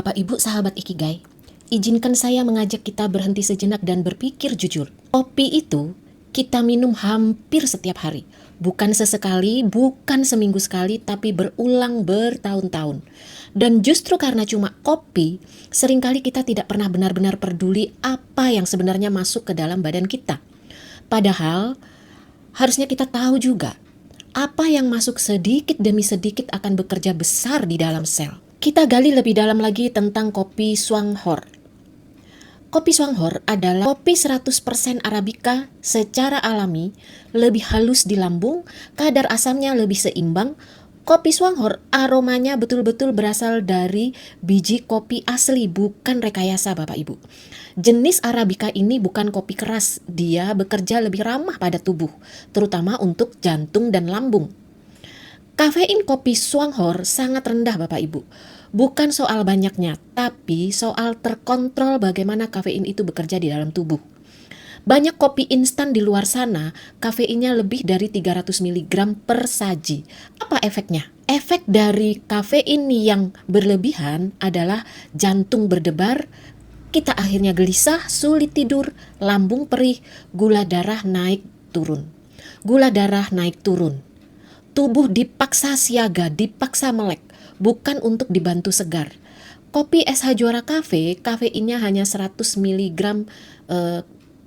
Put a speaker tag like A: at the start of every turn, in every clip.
A: Bapak Ibu sahabat Ikigai, izinkan saya mengajak kita berhenti sejenak dan berpikir jujur. Kopi itu kita minum hampir setiap hari. Bukan sesekali, bukan seminggu sekali, tapi berulang bertahun-tahun. Dan justru karena cuma kopi, seringkali kita tidak pernah benar-benar peduli apa yang sebenarnya masuk ke dalam badan kita. Padahal, harusnya kita tahu juga, apa yang masuk sedikit demi sedikit akan bekerja besar di dalam sel. Kita gali lebih dalam lagi tentang kopi Swanghor. Kopi Swanghor adalah kopi 100% Arabica secara alami, lebih halus di lambung, kadar asamnya lebih seimbang. Kopi Swanghor aromanya betul-betul berasal dari biji kopi asli, bukan rekayasa Bapak Ibu. Jenis Arabica ini bukan kopi keras, dia bekerja lebih ramah pada tubuh, terutama untuk jantung dan lambung. Kafein kopi Swanghor sangat rendah Bapak Ibu. Bukan soal banyaknya, tapi soal terkontrol bagaimana kafein itu bekerja di dalam tubuh. Banyak kopi instan di luar sana, kafeinnya lebih dari 300 mg per saji. Apa efeknya? Efek dari kafein yang berlebihan adalah jantung berdebar, kita akhirnya gelisah, sulit tidur, lambung perih, gula darah naik turun. Gula darah naik turun. Tubuh dipaksa siaga, dipaksa melek, bukan untuk dibantu segar. Kopi SH Juara Cafe, kafeinnya hanya 100 mg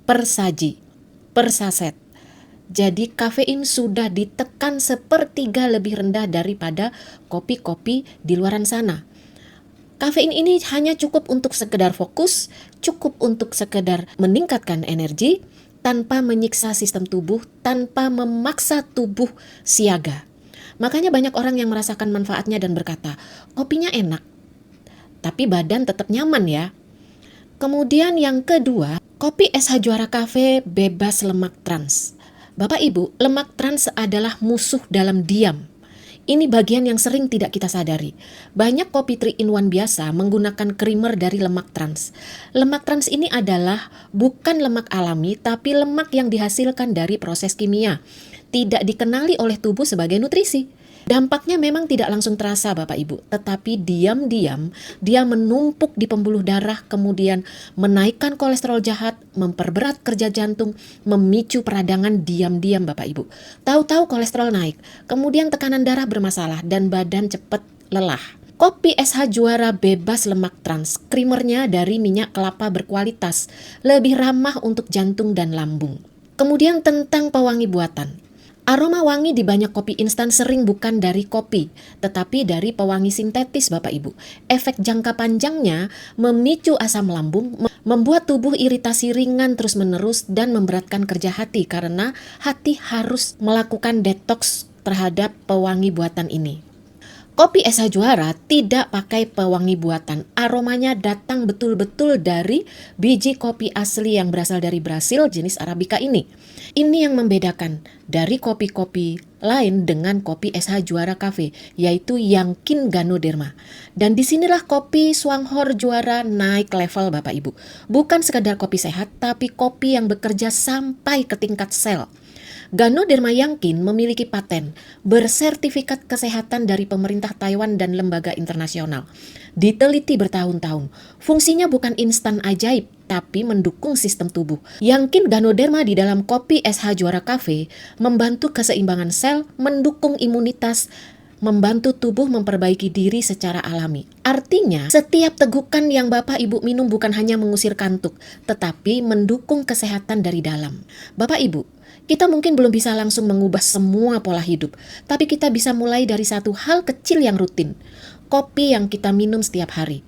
A: per saji, per saset. Jadi kafein sudah ditekan sepertiga lebih rendah daripada kopi-kopi di luaran sana. Kafein ini hanya cukup untuk sekedar fokus, cukup untuk sekedar meningkatkan energi, tanpa menyiksa sistem tubuh, tanpa memaksa tubuh siaga. Makanya banyak orang yang merasakan manfaatnya dan berkata, kopinya enak, tapi badan tetap nyaman ya. Kemudian yang kedua, kopi SH Juara Cafe bebas lemak trans. Bapak Ibu, lemak trans adalah musuh dalam diam. Ini bagian yang sering tidak kita sadari. Banyak kopi 3-in-1 biasa menggunakan creamer dari lemak trans. Lemak trans ini adalah bukan lemak alami, tapi lemak yang dihasilkan dari proses kimia. Tidak dikenali oleh tubuh sebagai nutrisi. Dampaknya memang tidak langsung terasa Bapak Ibu, tetapi diam-diam dia menumpuk di pembuluh darah, kemudian menaikkan kolesterol jahat, memperberat kerja jantung, memicu peradangan diam-diam Bapak Ibu. Tahu-tahu kolesterol naik, kemudian tekanan darah bermasalah dan badan cepat lelah. Kopi SH Juara bebas lemak trans, creamernya dari minyak kelapa berkualitas, lebih ramah untuk jantung dan lambung. Kemudian tentang pewangi buatan. Aroma wangi di banyak kopi instan sering bukan dari kopi, tetapi dari pewangi sintetis Bapak Ibu. Efek jangka panjangnya memicu asam lambung, membuat tubuh iritasi ringan terus-menerus dan memberatkan kerja hati karena hati harus melakukan detoks terhadap pewangi buatan ini. Kopi SH Juara tidak pakai pewangi buatan, aromanya datang betul-betul dari biji kopi asli yang berasal dari Brasil jenis Arabica ini. Ini yang membedakan dari kopi-kopi lain dengan kopi SH Juara Cafe, yaitu Yankin Ganoderma. Dan disinilah kopi Swanghor Juara naik level Bapak Ibu. Bukan sekadar kopi sehat, tapi kopi yang bekerja sampai ke tingkat sel. Ganoderma Yankin memiliki paten bersertifikat kesehatan dari pemerintah Taiwan dan lembaga internasional. Diteliti bertahun-tahun. Fungsinya bukan instan ajaib, tapi mendukung sistem tubuh. Yankin Ganoderma di dalam kopi SH Juara Cafe membantu keseimbangan sel, mendukung imunitas, membantu tubuh memperbaiki diri secara alami. Artinya, setiap tegukan yang Bapak Ibu minum bukan hanya mengusir kantuk, tetapi mendukung kesehatan dari dalam. Bapak Ibu, kita mungkin belum bisa langsung mengubah semua pola hidup, tapi kita bisa mulai dari satu hal kecil yang rutin. Kopi yang kita minum setiap hari.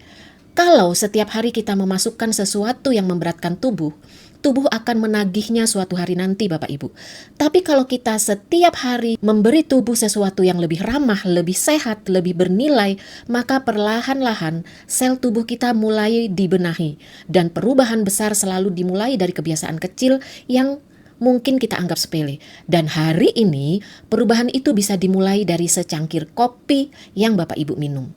A: Kalau setiap hari kita memasukkan sesuatu yang memberatkan tubuh, tubuh akan menagihnya suatu hari nanti Bapak Ibu. Tapi kalau kita setiap hari memberi tubuh sesuatu yang lebih ramah, lebih sehat, lebih bernilai, maka perlahan-lahan sel tubuh kita mulai dibenahi. Dan perubahan besar selalu dimulai dari kebiasaan kecil yang mungkin kita anggap sepele. Dan hari ini perubahan itu bisa dimulai dari secangkir kopi yang Bapak Ibu minum.